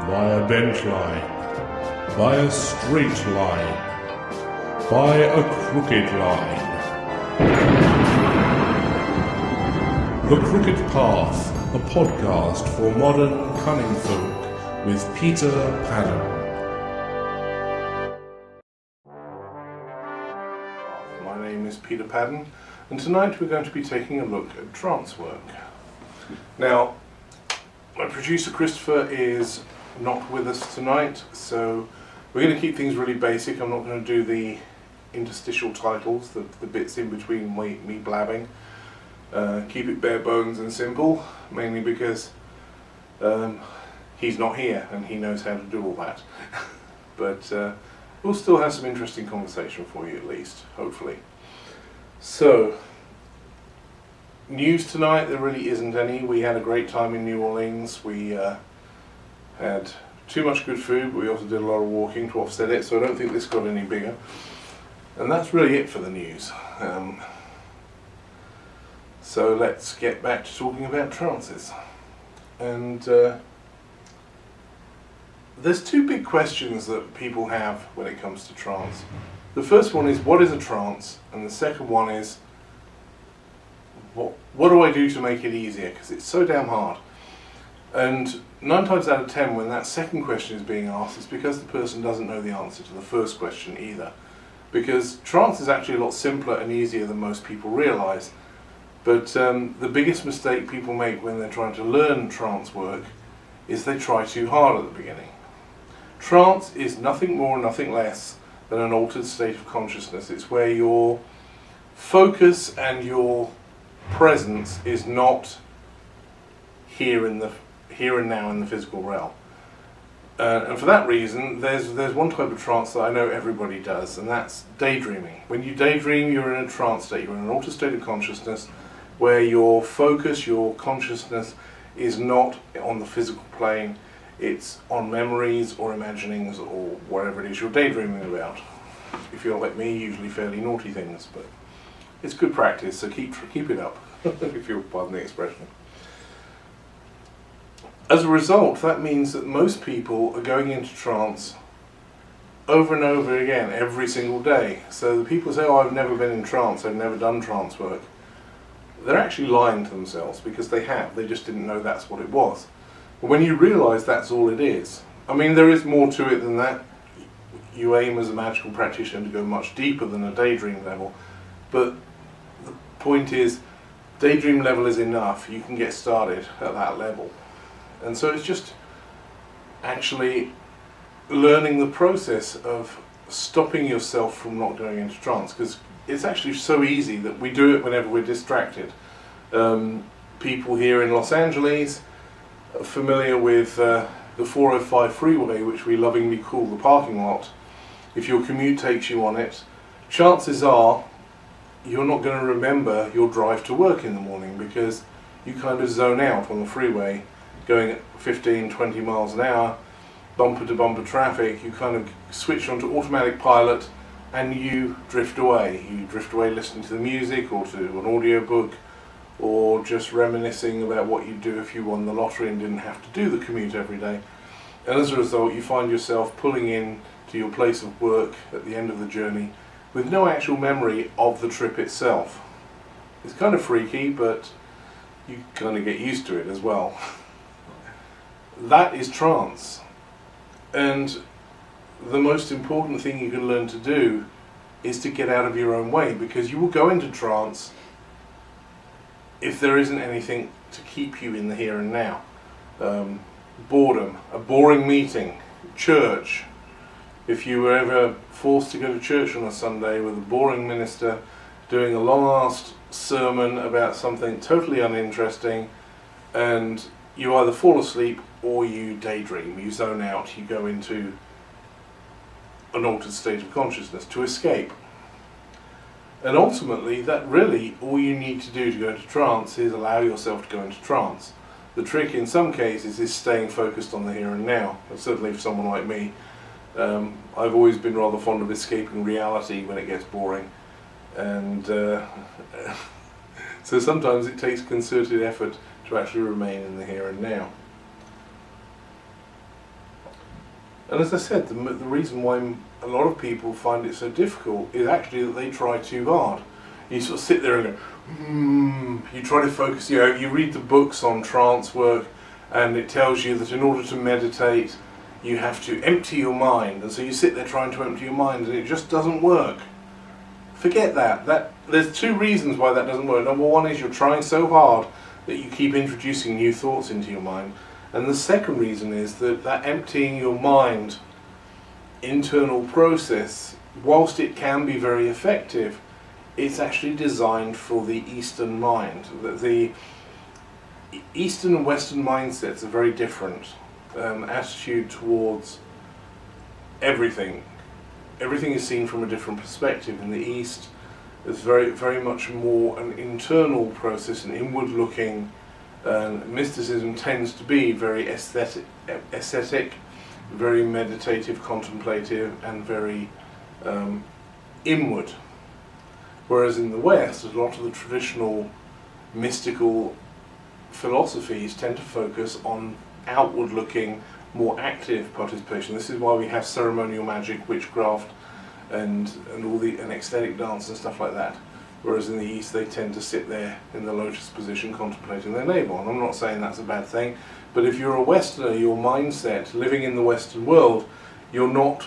By a bent line, by a straight line, by a crooked line. The Crooked Path, a podcast for modern cunning folk with Peter Paddon. My name is Peter Paddon, and tonight we're going to be taking a look at trance work. Now, my producer Christopher is not with us tonight, so we're going to keep things really basic. I'm not going to do the interstitial titles, the bits in between me blabbing. Keep it bare bones and simple, mainly because he's not here and he knows how to do all that. But we'll still have some interesting conversation for you, at least, hopefully. So, news tonight, there really isn't any. We had a great time in New Orleans. We had too much good food, but we also did a lot of walking to offset it, so I don't think this got any bigger. And that's really it for the news. So let's get back to talking about trances. And there's two big questions that people have when it comes to trance. The first one is, what is a trance? And the second one is, what do I do to make it easier? Because it's so damn hard. And 9 times out of 10, when that second question is being asked, it's because the person doesn't know the answer to the first question either. Because trance is actually a lot simpler and easier than most people realise. But the biggest mistake people make when they're trying to learn trance work is they try too hard at the beginning. Trance is nothing more, nothing less than an altered state of consciousness. It's where your focus and your presence is not here and now in the physical realm. And for that reason, there's one type of trance that I know everybody does, and that's daydreaming. When you daydream, you're in a trance state, you're in an altered state of consciousness where your focus, your consciousness is not on the physical plane, it's on memories or imaginings or whatever it is you're daydreaming about. If you're like me, usually fairly naughty things, but it's good practice, so keep it up, if you'll pardon the expression. As a result, that means that most people are going into trance over and over again, every single day. So the people say, oh, I've never been in trance, I've never done trance work. They're actually lying to themselves, because they just didn't know that's what it was. But when you realise that's all it is, I mean, there is more to it than that. You aim as a magical practitioner to go much deeper than a daydream level, but the point is, daydream level is enough, you can get started at that level. And so it's just actually learning the process of stopping yourself from not going into trance, because it's actually so easy that we do it whenever we're distracted. People here in Los Angeles are familiar with the 405 freeway, which we lovingly call the parking lot. If your commute takes you on it, chances are you're not going to remember your drive to work in the morning, because you kind of zone out on the freeway going at 15, 20 miles an hour, bumper to bumper traffic. You kind of switch onto automatic pilot and you drift away. You drift away listening to the music or to an audio book, or just reminiscing about what you'd do if you won the lottery and didn't have to do the commute every day. And as a result, you find yourself pulling in to your place of work at the end of the journey with no actual memory of the trip itself. It's kind of freaky, but you kind of get used to it as well. That is trance. And the most important thing you can learn to do is to get out of your own way, because you will go into trance if there isn't anything to keep you in the here and now. Boredom, a boring meeting, church. If you were ever forced to go to church on a Sunday with a boring minister doing a long-ass sermon about something totally uninteresting, and you either fall asleep or you daydream, you zone out, you go into an altered state of consciousness to escape. And ultimately, that really, all you need to do to go into trance is allow yourself to go into trance. The trick in some cases is staying focused on the here and now. And certainly for someone like me, I've always been rather fond of escaping reality when it gets boring. And So sometimes it takes concerted effort to actually remain in the here and now. And as I said, the reason why a lot of people find it so difficult is actually that they try too hard. You sort of sit there and go, you try to focus, you read the books on trance work, and it tells you that in order to meditate, you have to empty your mind. And so you sit there trying to empty your mind, and it just doesn't work. Forget that. There's two reasons why that doesn't work. Number one is you're trying so hard that you keep introducing new thoughts into your mind. And the second reason is that emptying your mind internal process, whilst it can be very effective, it's actually designed for the Eastern mind. The Eastern and Western mindsets are very different. Attitude towards everything. Everything is seen from a different perspective. In the East, it's very, very much more an internal process, an inward-looking. Mysticism tends to be very aesthetic, very meditative, contemplative, and very inward. Whereas in the West, a lot of the traditional mystical philosophies tend to focus on outward-looking, more active participation. This is why we have ceremonial magic, witchcraft, and ecstatic dance and stuff like that. Whereas in the East, they tend to sit there in the lotus position, contemplating their navel. And I'm not saying that's a bad thing, but if you're a Westerner, your mindset, living in the Western world, you're not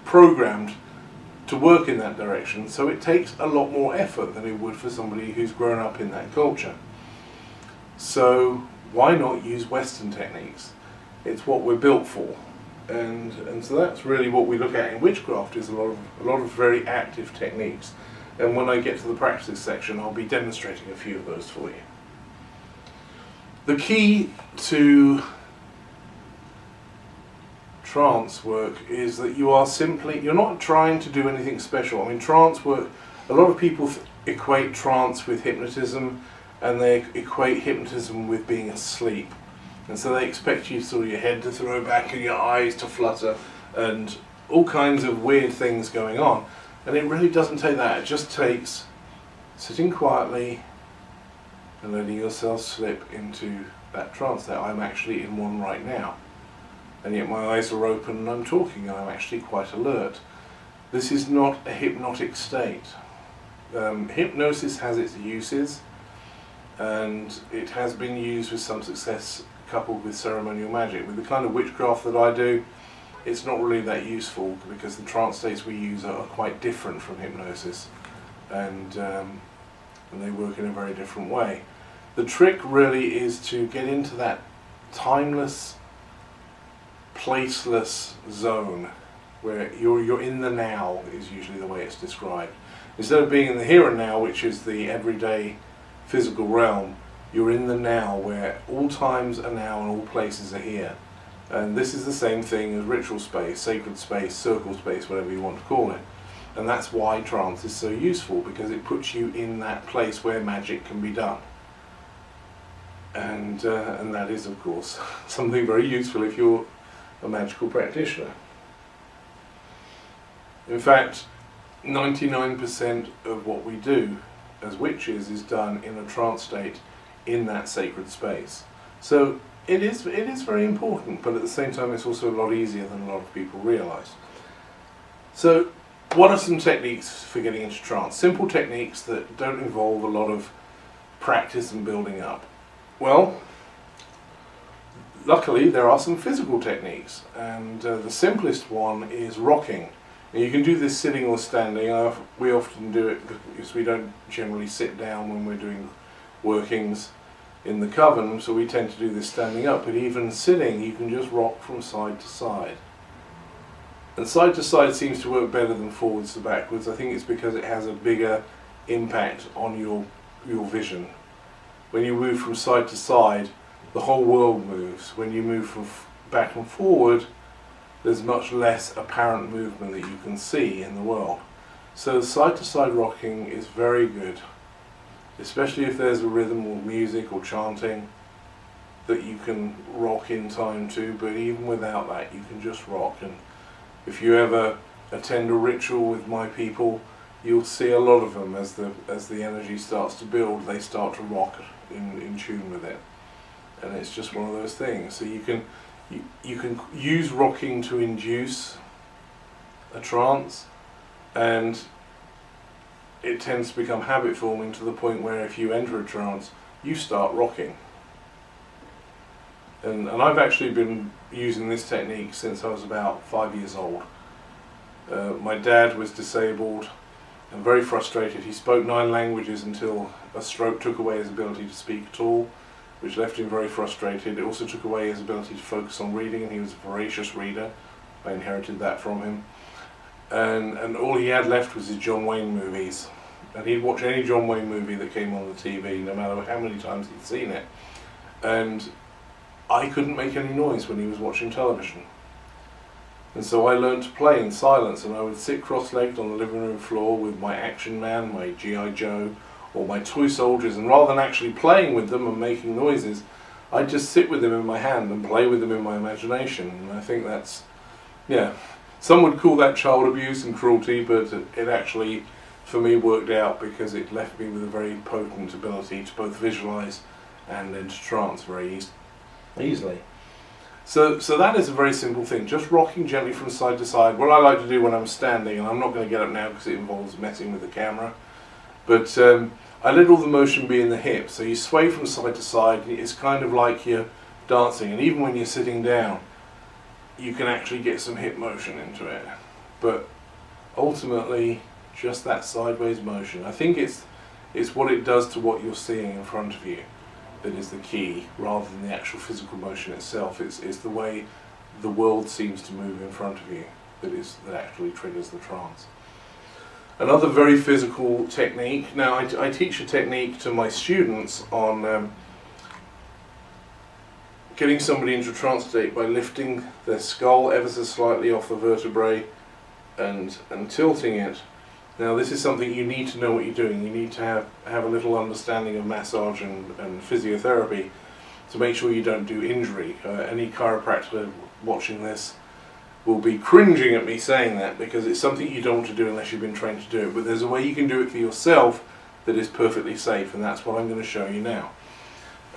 programmed to work in that direction. So it takes a lot more effort than it would for somebody who's grown up in that culture. So why not use Western techniques? It's what we're built for. And so that's really what we look at in witchcraft, is a lot of very active techniques. And when I get to the practices section, I'll be demonstrating a few of those for you. The key to trance work is that you're not trying to do anything special. I mean, trance work, a lot of people equate trance with hypnotism, and they equate hypnotism with being asleep. And so they expect you sort of your head to throw back and your eyes to flutter and all kinds of weird things going on. And it really doesn't take that. It just takes sitting quietly and letting yourself slip into that trance that I'm actually in one right now. And yet my eyes are open and I'm talking and I'm actually quite alert. This is not a hypnotic state. Hypnosis has its uses, and it has been used with some success coupled with ceremonial magic. With the kind of witchcraft that I do, it's not really that useful because the trance states we use are quite different from hypnosis, and they work in a very different way. The trick really is to get into that timeless, placeless zone where you're in the now, is usually the way it's described. Instead of being in the here and now, which is the everyday physical realm, you're in the now, where all times are now and all places are here. And this is the same thing as ritual space, sacred space, circle space, whatever you want to call it. And that's why trance is so useful, because it puts you in that place where magic can be done. And that is, of course, something very useful if you're a magical practitioner. In fact, 99% of what we do as witches is done in a trance state in that sacred space. So it is very important, but at the same time it's also a lot easier than a lot of people realise. So what are some techniques for getting into trance? Simple techniques that don't involve a lot of practice and building up. Well, luckily there are some physical techniques, and the simplest one is rocking. And you can do this sitting or standing. We often do it because we don't generally sit down when we're doing workings in the coven, so we tend to do this standing up. But even sitting, you can just rock from side to side. And side to side seems to work better than forwards to backwards. I think it's because it has a bigger impact on your vision. When you move from side to side, the whole world moves. When you move from back and forward, there's much less apparent movement that you can see in the world. So side-to-side rocking is very good, especially if there's a rhythm or music or chanting that you can rock in time to, but even without that you can just rock. And if you ever attend a ritual with my people, you'll see a lot of them as the energy starts to build, they start to rock in tune with it, and it's just one of those things. So you can use rocking to induce a trance, and it tends to become habit forming to the point where if you enter a trance, you start rocking. And I've actually been using this technique since I was about 5 years old. My dad was disabled and very frustrated. He spoke 9 languages until a stroke took away his ability to speak at all, which left him very frustrated. It also took away his ability to focus on reading, and he was a voracious reader. I inherited that from him. And all he had left was his John Wayne movies. And he'd watch any John Wayne movie that came on the TV, no matter how many times he'd seen it. And I couldn't make any noise when he was watching television. And so I learned to play in silence, and I would sit cross-legged on the living room floor with my Action Man, my G.I. Joe, or my toy soldiers, and rather than actually playing with them and making noises, I'd just sit with them in my hand and play with them in my imagination. And I think that's, some would call that child abuse and cruelty, but it actually, for me, worked out because it left me with a very potent ability to both visualize and enter trance very easily. So that is a very simple thing, just rocking gently from side to side. What I like to do when I'm standing, and I'm not going to get up now because it involves messing with the camera, but I let all the motion be in the hips. So you sway from side to side. It's kind of like you're dancing, and even when you're sitting down, you can actually get some hip motion into it. But ultimately, just that sideways motion. I think it's what it does to what you're seeing in front of you that is the key, rather than the actual physical motion itself. It's the way the world seems to move in front of you that actually triggers the trance. Another very physical technique. Now I teach a technique to my students on getting somebody into a trance state by lifting their skull ever so slightly off the vertebrae and tilting it. Now this is something you need to know what you're doing. You need to have a little understanding of massage and physiotherapy to make sure you don't do injury. Any chiropractor watching this will be cringing at me saying that, because it's something you don't want to do unless you've been trained to do it. But there's a way you can do it for yourself that is perfectly safe, and that's what I'm going to show you now.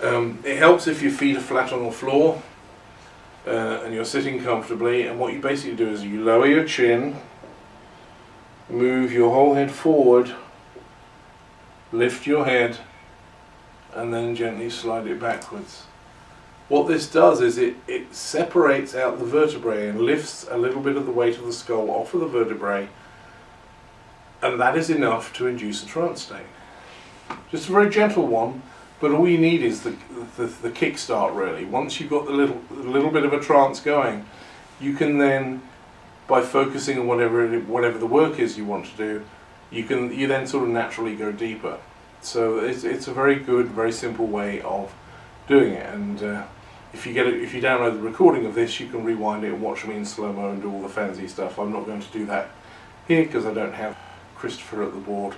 It helps if your feet are flat on the floor and you're sitting comfortably, and what you basically do is you lower your chin, move your whole head forward, lift your head, and then gently slide it backwards. What this does is it separates out the vertebrae and lifts a little bit of the weight of the skull off of the vertebrae, and that is enough to induce a trance state. Just a very gentle one, but all you need is the kickstart really. Once you've got the little bit of a trance going, you can then, by focusing on whatever the work is you want to do, you then sort of naturally go deeper. So it's a very good, very simple way of doing it. And if you download the recording of this, you can rewind it and watch me in slow-mo and do all the fancy stuff. I'm not going to do that here because I don't have Christopher at the board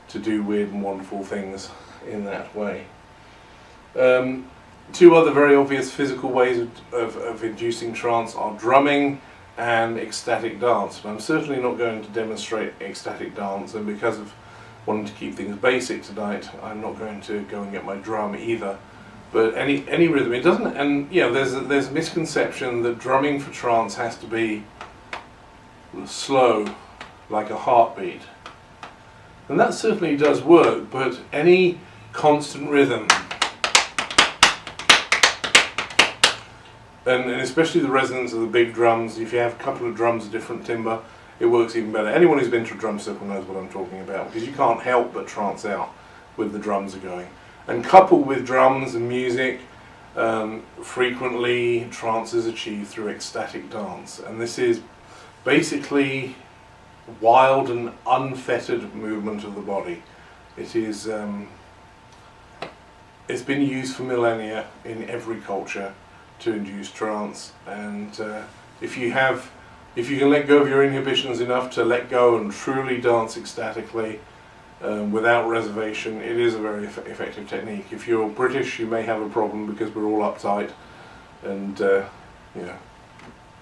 to do weird and wonderful things in that way. Two other very obvious physical ways of inducing trance are drumming and ecstatic dance. But I'm certainly not going to demonstrate ecstatic dance, and because of wanting to keep things basic tonight, I'm not going to go and get my drum either. But any rhythm, it doesn't, and there's a misconception that drumming for trance has to be slow, like a heartbeat. And that certainly does work, but any constant rhythm, and especially the resonance of the big drums, if you have a couple of drums of different timbre, it works even better. Anyone who's been to a drum circle knows what I'm talking about, because you can't help but trance out with the drums are going. And coupled with drums and music, frequently trance is achieved through ecstatic dance. And this is basically wild and unfettered movement of the body. It is, it's been used for millennia in every culture to induce trance. And if you can let go of your inhibitions enough to let go and truly dance ecstatically, without reservation, it is a very effective technique. If you're British, you may have a problem because we're all uptight, and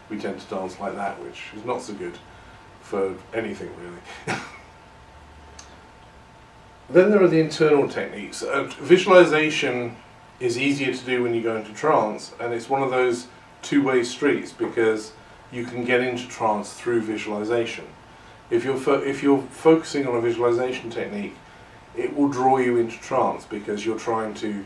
we tend to dance like that, which is not so good for anything really. Then there are the internal techniques. Visualization is easier to do when you go into trance, and it's one of those two-way streets because you can get into trance through visualization. If you're focusing on a visualization technique, it will draw you into trance because you're trying to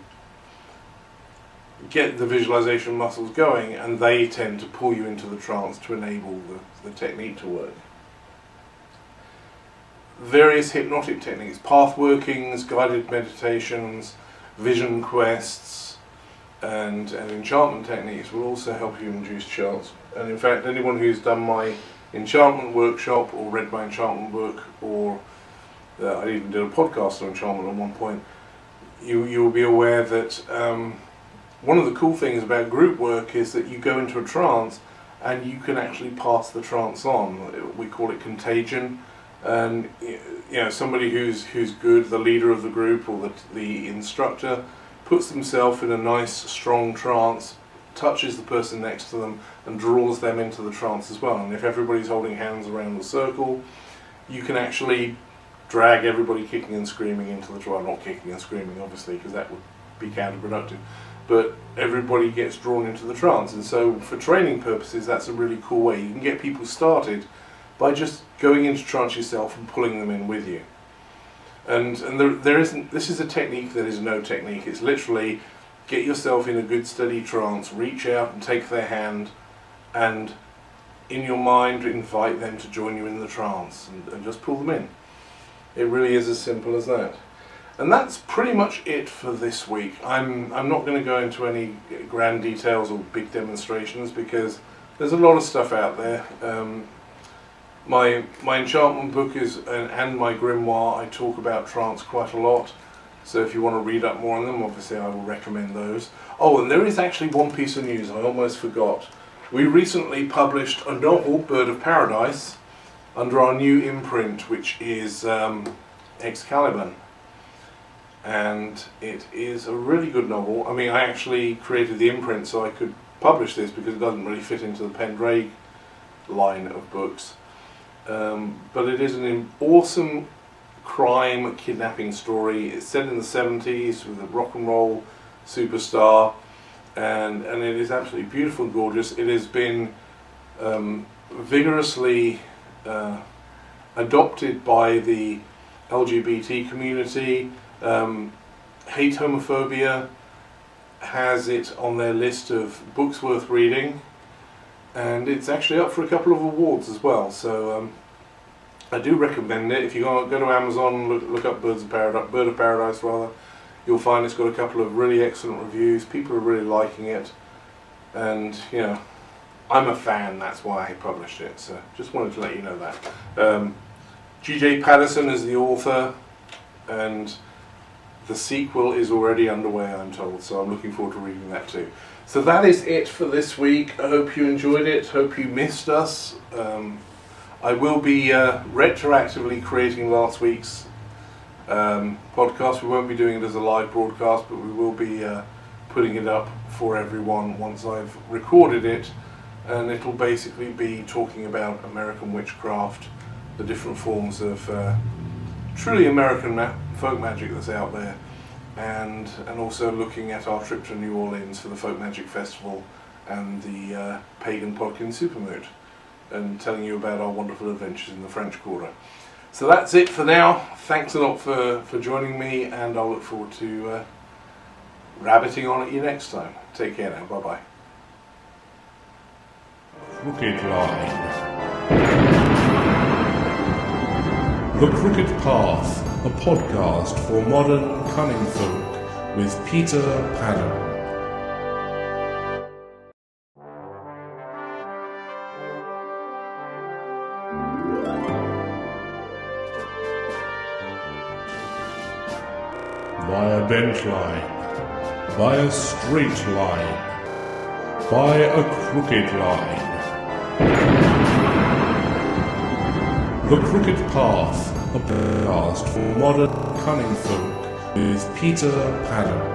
get the visualization muscles going, and they tend to pull you into the trance to enable the technique to work. Various hypnotic techniques, path workings, guided meditations, vision quests, and enchantment techniques will also help you induce trance. And in fact, anyone who's done my enchantment workshop or read my enchantment book, or I even did a podcast on enchantment at one point, you will be aware that one of the cool things about group work is that you go into a trance and you can actually pass the trance on. We call it contagion. And somebody who's good, the leader of the group or the instructor, puts themselves in a nice strong trance, touches the person next to them and draws them into the trance as well. And if everybody's holding hands around the circle, you can actually drag everybody kicking and screaming into the trance. Well, not kicking and screaming obviously, because that would be counterproductive, but everybody gets drawn into the trance. And so for training purposes, that's a really cool way. You can get people started by just going into trance yourself and pulling them in with you. And there isn't, this is a technique that is no technique. It's literally get yourself in a good steady trance, reach out and take their hand, and in your mind invite them to join you in the trance and just pull them in. It really is as simple as that. And that's pretty much it for this week. I'm not going to go into any grand details or big demonstrations because there's a lot of stuff out there. My enchantment book and my grimoire, I talk about trance quite a lot. So if you want to read up more on them, obviously I will recommend those. Oh, and there is actually one piece of news I almost forgot. We recently published a novel, Bird of Paradise, under our new imprint, which is Excalibur. And it is a really good novel. I mean, I actually created the imprint so I could publish this because it doesn't really fit into the Pendraig line of books. But it is an awesome crime kidnapping story. It's set in the 70s with a rock and roll superstar, and it is absolutely beautiful and gorgeous. It has been vigorously adopted by the LGBT community. Hate Homophobia has it on their list of books worth reading, and it's actually up for a couple of awards as well. So I do recommend it. If you go to Amazon, look up Bird of Paradise rather, you'll find it's got a couple of really excellent reviews. People are really liking it, and I'm a fan. That's why I published it. So just wanted to let you know that. G.J. Paddon is the author, and the sequel is already underway, I'm told, so I'm looking forward to reading that too. So that is it for this week. I hope you enjoyed it. Hope you missed us. I will be retroactively creating last week's podcast. We won't be doing it as a live broadcast, but we will be putting it up for everyone once I've recorded it. And it'll basically be talking about American witchcraft, the different forms of truly American folk magic that's out there, and also looking at our trip to New Orleans for the Folk Magic Festival and the Pagan Podkin Supermoot, and telling you about our wonderful adventures in the French Quarter. So that's it for now. Thanks a lot for joining me, and I'll look forward to rabbiting on at you next time. Take care now. Bye-bye. Crooked Line. The Crooked Path, a podcast for modern cunning folk with Peter Paddon. By a bent line, by a straight line, by a crooked line. The Crooked Path, a podcast for modern cunning folk with Peter Paddon.